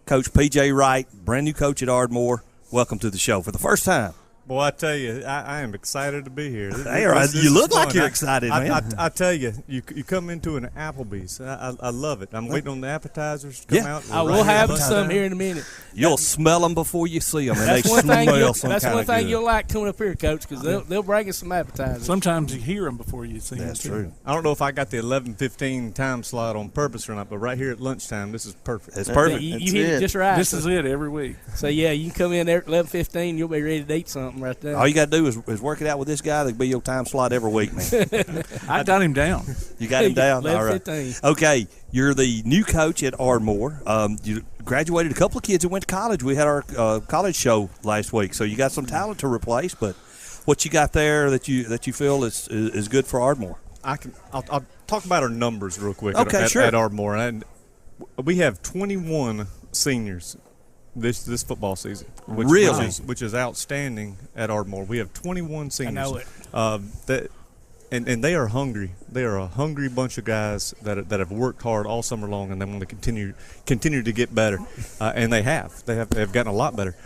Coach P.J. Wright, brand new coach at Ardmore. Welcome to the show for the first time. Boy, I tell you, I am excited to be here. You look like you're excited, man. I tell you, you come into an Applebee's. I love it. I'm waiting on the appetizers to come out. We'll have some here in a minute. You'll smell them before you see them, and that's they one smell thing some That's kind one of thing good. you'll like coming up here, Coach, because they'll bring us some appetizers. Sometimes you hear them before you see them. That's true. I don't know if I got the 11:15 time slot on purpose or not, but right here at lunchtime, this is perfect. It's perfect. You hit it just right. This is it every week. So, yeah, you can come in there at 11:15, you'll be ready to eat something right there. All you got to do is work it out with this guy. That'll be your time slot every week, man. I got him down. You got him down? All right. 11:15. Okay, you're the new coach at Ardmore. You graduated a couple of kids that went to college. We had our college show last week, so you got some talent to replace. But what you got there that you feel is good for Ardmore? I'll talk about our numbers real quick. Okay, sure. At Ardmore, and we have 21 seniors this football season, which is outstanding at Ardmore. We have 21 seniors. I know it. And they are hungry. They are a hungry bunch of guys that have worked hard all summer long, and they want to continue to get better. And they have. They've gotten a lot better.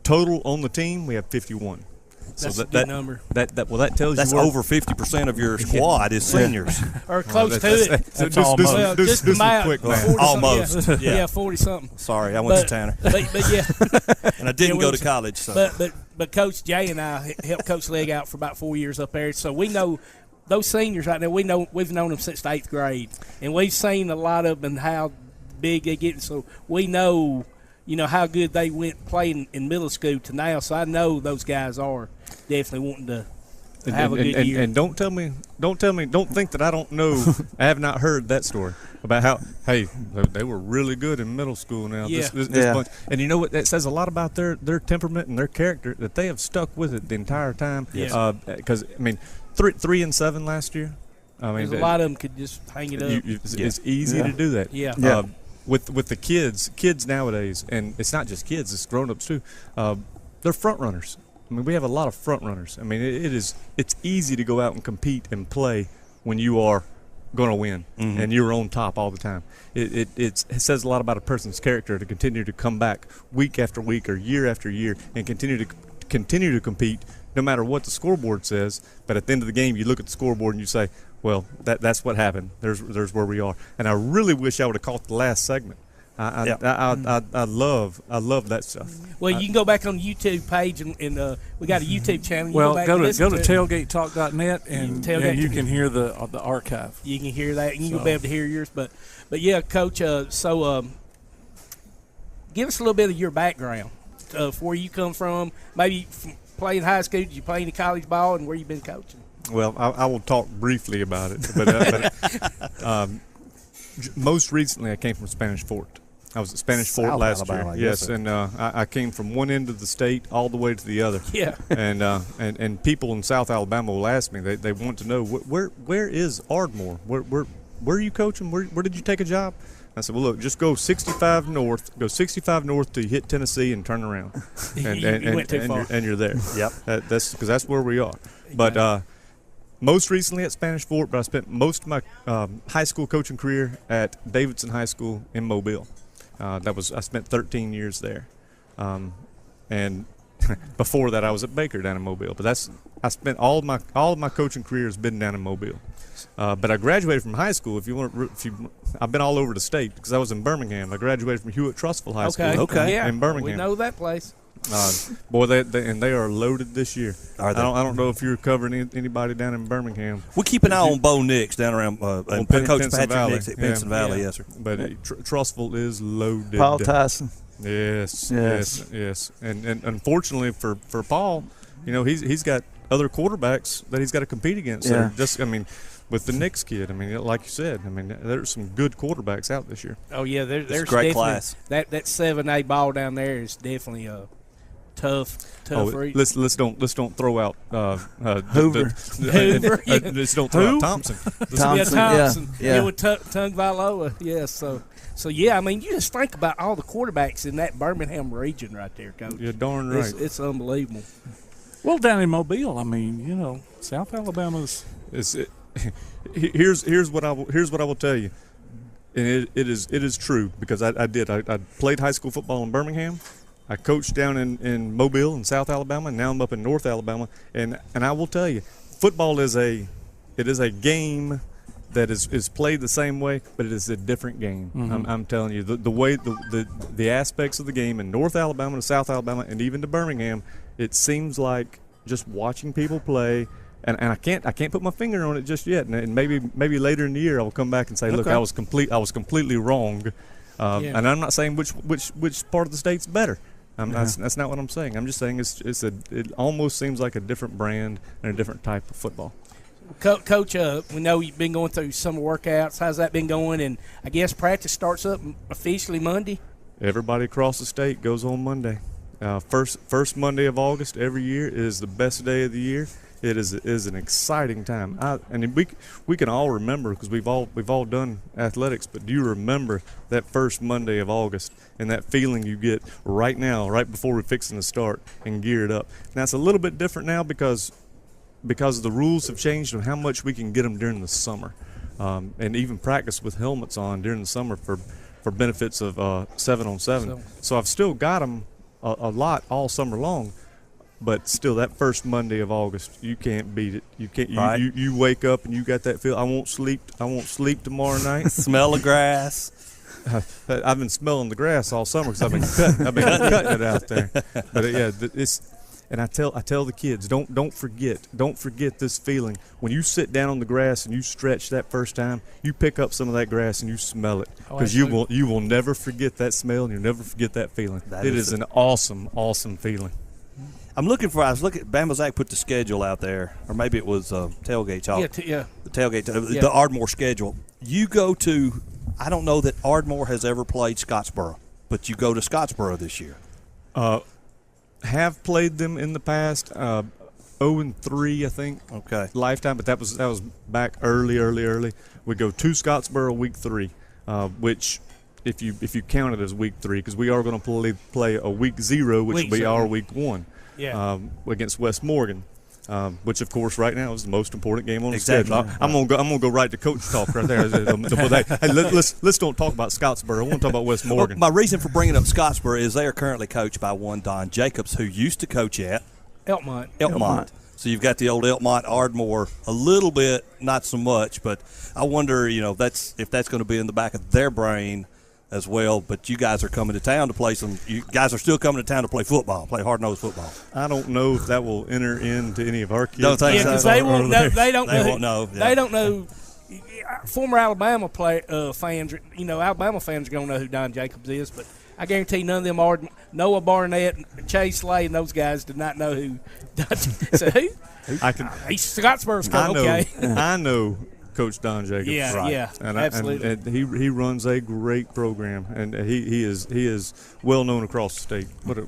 Total on the team, we have 51. That's a good number. That tells That's you over 50% of your squad is seniors. Or close to it. That's almost. Well, just the math. quick math. 40 Almost. Yeah, 40-something. Sorry, I went to Tanner. But yeah. And I didn't go to college. So. But Coach Jay and I helped Coach Legg out for about 4 years up there. So we know those seniors right now, we've known them since the 8th grade. And we've seen a lot of them and how big they get. So we know, how good they went playing in middle school to now. So I know those guys are definitely wanting to have a good year. And don't think that I don't know. I have not heard that story about how, hey, they were really good in middle school now. Yeah. This bunch. And you know what? That says a lot about their temperament and their character, that they have stuck with it the entire time. Yes. Because, 3-7 last year. There's a lot of them could just hang it up. It's easy to do that. Yeah. With the kids nowadays, and it's not just kids, it's grown-ups too, they're front runners. We have a lot of front runners. It's easy to go out and compete and play when you are going to win and you're on top all the time. It says a lot about a person's character to continue to come back week after week or year after year and continue to compete no matter what the scoreboard says. But at the end of the game, you look at the scoreboard and you say, well, that's what happened. There's where we are. And I really wish I would have caught the last segment. I love that stuff. Well, you can go back on the YouTube page, and we got a YouTube channel. Go to tailgatetalk.net and you can hear the archive. You can hear that, and you'll be able to hear yours. But yeah, Coach. So give us a little bit of your background, where you come from. Maybe from playing high school, did you play any college ball, and where you been coaching? Well, I will talk briefly about it, but most recently I came from Spanish Fort. I was at Spanish Fort last Alabama, year. Yes, and I came from one end of the state all the way to the other. Yeah. And people in South Alabama will ask me. They want to know where is Ardmore? Where are you coaching? Where did you take a job? I said, well, look, just go 65 north. Go 65 north till you hit Tennessee and turn around. And you went too far. You're there. Yep. That's where we are. But most recently at Spanish Fort, but I spent most of my high school coaching career at Davidson High School in Mobile. I spent 13 years there, and before that I was at Baker down in Mobile. But I spent all of my coaching career has been down in Mobile. But I graduated from high school. I've been all over the state because I was in Birmingham. I graduated from Hewitt-Trussville High School. Okay. In Birmingham. We know that place. Boy, they are loaded this year. Are they? I don't know if you're covering anybody down in Birmingham. We keep an eye on Bo Nix down around Coach Pinson Patrick Valley. Nix at Pinson Valley, yes, sir. But Trussville is loaded. Paul Tyson. Yes. And unfortunately for Paul, he's got other quarterbacks that he's got to compete against. Yeah. With the Nix kid, like you said, there's some good quarterbacks out this year. Oh yeah, there's a great class. That 7A ball down there is definitely a tough read. Let's don't throw out Hoover. Let's don't throw out Thompson. Thompson. Yeah. With Tung Valoa. Yes. So yeah, you just think about all the quarterbacks in that Birmingham region right there, Coach. You're darn right. It's unbelievable. Well, down in Mobile, South Alabama's. Here's what I will tell you. and it is true because I played high school football in Birmingham. I coached down in Mobile in South Alabama, and now I'm up in North Alabama. And I will tell you, football is a game that is played the same way, but it is a different game. I'm telling you, the way the aspects of the game in North Alabama to South Alabama and even to Birmingham, it seems like just watching people play. And I can't put my finger on it just yet. And maybe later in the year I'll come back and say, look, I was completely wrong. And I'm not saying which part of the state's better. That's not what I'm saying. I'm just saying it almost seems like a different brand and a different type of football. Coach, we know you've been going through summer workouts. How's that been going? And I guess practice starts up officially Monday. Everybody across the state goes on Monday. First Monday of August every year is the best day of the year. It is an exciting time, and we can all remember because we've all done athletics. But do you remember that first Monday of August and that feeling you get right now, right before we're fixing to start and gear it up? Now it's a little bit different now because the rules have changed on how much we can get them during the summer, and even practice with helmets on during the summer for benefits of 7-on-7. So I've still got them a lot all summer long. But still, that first Monday of August, you can't beat it. You can't. Right. You wake up and you got that feel. I won't sleep tomorrow night. Smell the grass. I've been smelling the grass all summer because I've been cutting it out there. But yeah, and I tell the kids, don't forget this feeling when you sit down on the grass and you stretch that first time. You pick up some of that grass and you smell it because you will never forget that smell and you'll never forget that feeling. It is an awesome feeling. I was looking. Bamazak put the schedule out there, or maybe it was Tailgate. The Tailgate, the Ardmore schedule. You go to. I don't know that Ardmore has ever played Scottsboro, but you go to Scottsboro this year. Have played them in the past. 0-3, I think. Okay. Lifetime, but that was back early. We go to Scottsboro week 3, which. If you count it as week 3, because we are going to play a week 0, which will be our week 1, against West Morgan, which of course right now is the most important game on the schedule. I'm gonna go right to coach talk right there. Hey, let's don't talk about Scottsboro. I want to talk about West Morgan. Well, my reason for bringing up Scottsboro is they are currently coached by one Don Jacobs, who used to coach at Elkmont. So you've got the old Elkmont Ardmore a little bit, not so much, but I wonder, if that's going to be in the back of their brain as well. But you guys are coming to town to play you guys are still coming to town to play football, play hard-nosed football. I don't know if that will enter into any of our kids. Don't think so. Because they won't know. They don't know. They don't know. Former Alabama fans, Alabama fans are going to know who Don Jacobs is, but I guarantee none of them are. Noah Barnett, Chase Slay, and those guys did not know who Don Jacobs. So who? He's Scottsboro's coach. Okay. I know Coach Don Jacobs. Yeah, absolutely. And he runs a great program, and he is well known across the state. What a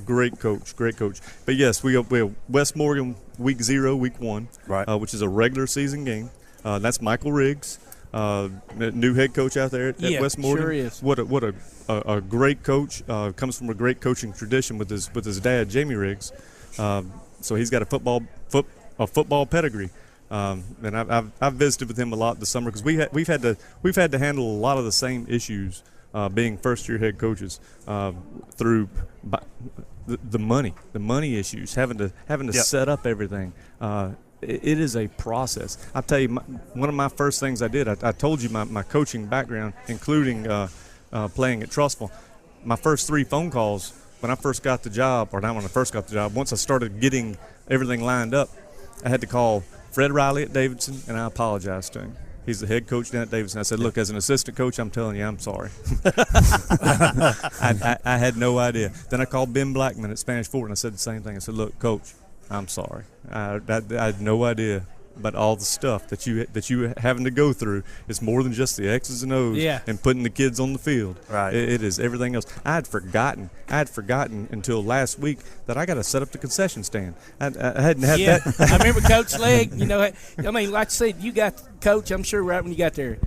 great coach. But yes, we have West Morgan week 0, week 1, right, which is a regular season game. That's Michael Riggs, new head coach out there at West Morgan. Sure is. What a great coach. Comes from a great coaching tradition with his dad, Jamie Riggs. So he's got a football pedigree. And I've visited with him a lot this summer because we've had to handle a lot of the same issues being first year head coaches through the money issues, having to set up everything. It is a process. I'll tell you, one of my first things I did, I told you my coaching background, including playing at Trussville. My first 3 phone calls when I first got the job, or not when I first got the job, once I started getting everything lined up, I had to call Fred Riley at Davidson, and I apologized to him. He's the head coach down at Davidson. I said, look, as an assistant coach, I'm telling you, I'm sorry. I had no idea. Then I called Ben Blackman at Spanish Fort, and I said the same thing. I said, look, Coach, I'm sorry. I had no idea. But all the stuff that you having to go through is more than just the X's and O's and putting the kids on the field. Right. It is everything else. I had forgotten until last week that I got to set up the concession stand. I hadn't had that. I remember Coach Legg. Like I said, you got Coach. I'm sure right when you got there.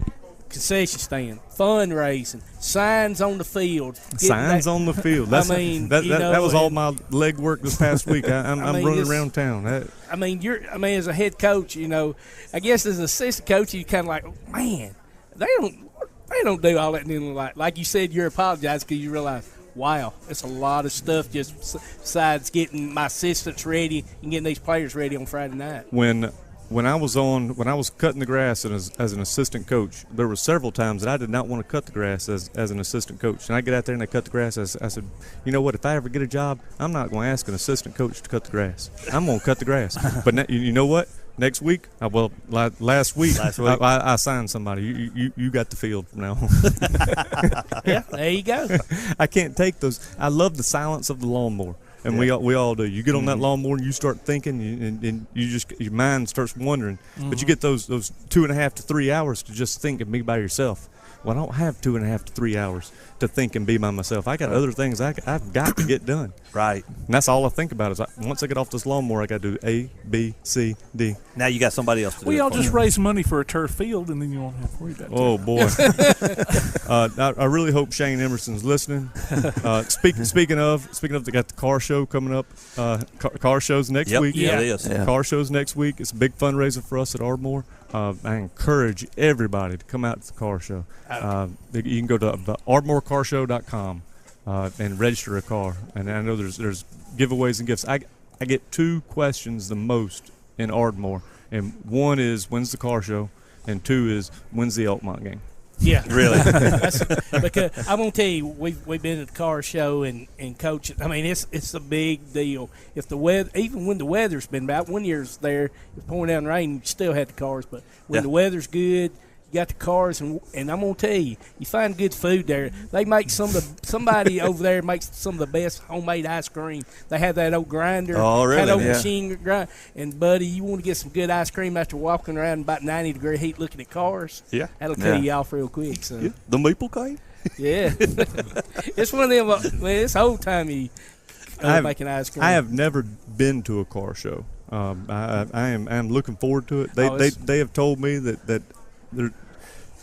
Concession stand, fundraising, signs on the field. Signs on the field. That was all my leg work this past week. I'm running around town. As a head coach, I guess as an assistant coach, you kind of like, man, they don't. They don't do all that. And then, like you said, you're apologizing because you realize, wow, it's a lot of stuff just besides getting my assistants ready and getting these players ready on Friday night. When I was cutting the grass as an assistant coach, there were several times that I did not want to cut the grass as an assistant coach. And I get out there and I cut the grass. I said, you know what? If I ever get a job, I'm not going to ask an assistant coach to cut the grass. I'm going to cut the grass. But you know what? Next week, last week, I signed somebody. You got the field from now on. Yeah, there you go. I can't take those. I love the silence of the lawnmower. And we all do. You get on that lawnmower and you start thinking, and your mind starts wandering. But you get those 2.5 to 3 hours to just think and be by yourself. Well, I don't have 2.5 to 3 hours to think and be by myself. I got other things I've got to get done. Right. And that's all I think about is once I get off this lawnmower, I got to do A, B, C, D. Now you got somebody else to do it Y'all for just you. raise money for a turf field, and then you won't have to worry about it. Oh, boy. I really hope Shane Emerson's listening. Speaking of, they got the car show coming up. Car show's next week. Yeah, it is. Yeah. Car show's next week. It's a big fundraiser for us at Ardmore. I encourage everybody to come out to the car show. You can go to ardmorecarshow.com and register a car. And I know there's giveaways and gifts. I get 2 questions the most in Ardmore, and one is when's the car show, and 2 is when's the Elkmont game. Yeah, Really? because I'm gonna tell you, we've been at the car show and coaching. I mean, it's a big deal. If the weather, even when the weather's been bad, one year's there, it was pouring down rain, you still had the cars. But when the weather's good, you got the cars, and I'm gonna tell you, you find good food there. They make somebody over there makes some of the best homemade ice cream. They have that old grinder, Oh, really? that old Yeah. machine grind. And buddy, you want to get some good ice cream after walking around in about 90-degree heat looking at cars. Yeah. That'll kill you off real quick. So. Yeah. The maple cake? Yeah. It's one of them, man, it's old-timey making ice cream. I have never been to a car show. I am looking forward to it. They have told me that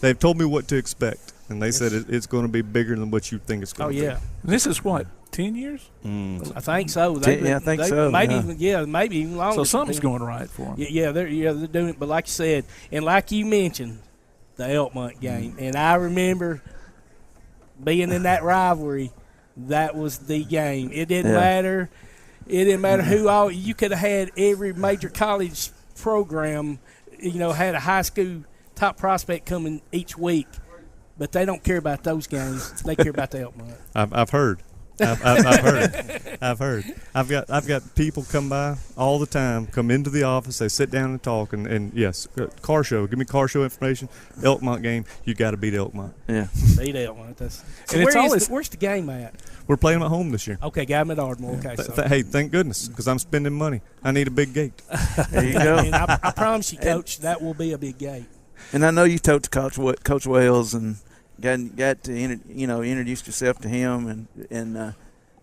they've told me what to expect, and they said it's going to be bigger than what you think it's going to be. Oh, yeah. This is what, 10 years? I think so. I think so. Maybe even longer. So something's going right for them. Yeah, they're doing it. But like you said, and like you mentioned, the Elkmont game. And I remember being in that rivalry. That was the game. It didn't matter. It didn't matter who all. You could have had every major college program, had a high school top prospect coming each week, but they don't care about those games. They care about the Elkmont. I've heard. I've heard. I've got people come by all the time, come into the office, they sit down and talk, and yes, car show. Give me car show information. Elkmont game. You got to beat Elkmont. Yeah, beat Elkmont. Where's the game at? We're playing them at home this year. Okay, got them at Ardmore. Okay, hey, thank goodness, because I'm spending money. I need a big gate. there you go. And I promise you, Coach, that will be a big gate. And I know you talked to Coach Wells and got to introduce yourself to him, and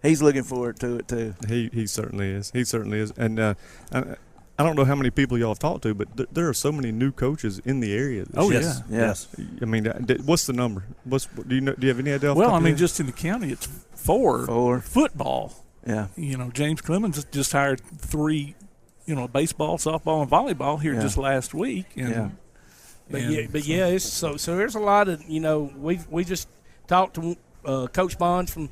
he's looking forward to it too. He certainly is. He certainly is. And I don't know how many people y'all have talked to, but there are so many new coaches in the area. Yes. I mean, what's the number? Do you have any idea? Well, I mean, just in the county, it's 4 football. Yeah. James Clemens just hired 3, baseball, softball, and volleyball here just last week. And, It's so there's a lot of we just talked to Coach Bonds from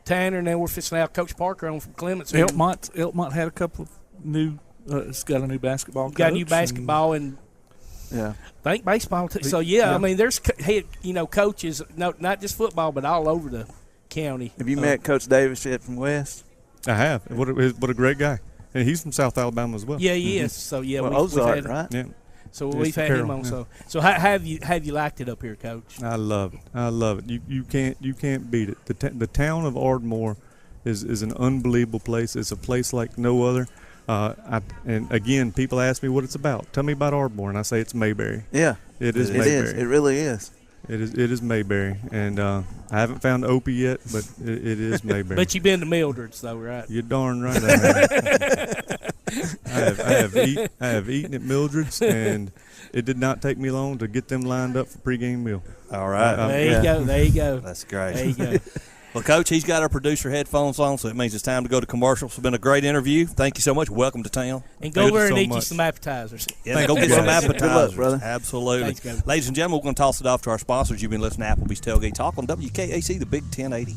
Tanner, and then we're fixing to have Coach Parker on from Clements. Elkmont had a couple of new. It's got a new basketball. Got a new basketball and I think baseball too. So I mean, there's coaches, not just football, but all over the county. Have you met Coach Davis yet from West? I have. What a great guy, and he's from South Alabama as well. Yeah, he is. So Ozark, we've had right? Yeah. So we've had him on. Yeah. So how have you liked it up here, Coach? I love it. You can't beat it. The town of Ardmore is an unbelievable place. It's a place like no other. And again, people ask me what it's about. Tell me about Ardmore, and I say it's Mayberry. Yeah, it is Mayberry. It really is. It is Mayberry, and I haven't found Opie yet, but it is Mayberry. But you've been to Mildred's, though, right? You're darn right. I have eaten at Mildred's, and it did not take me long to get them lined up for pregame meal. All right. There you go. That's great. There you go. Well, Coach, he's got our producer headphones on, so it means it's time to go to commercials. It's been a great interview. Thank you so much. Welcome to town. And go over and eat you some appetizers. Yeah, go get some appetizers. Good luck, brother. Absolutely. Thanks, Coach. Ladies and gentlemen, we're going to toss it off to our sponsors. You've been listening to Applebee Tailgate Talk on WKAC, the Big 1080.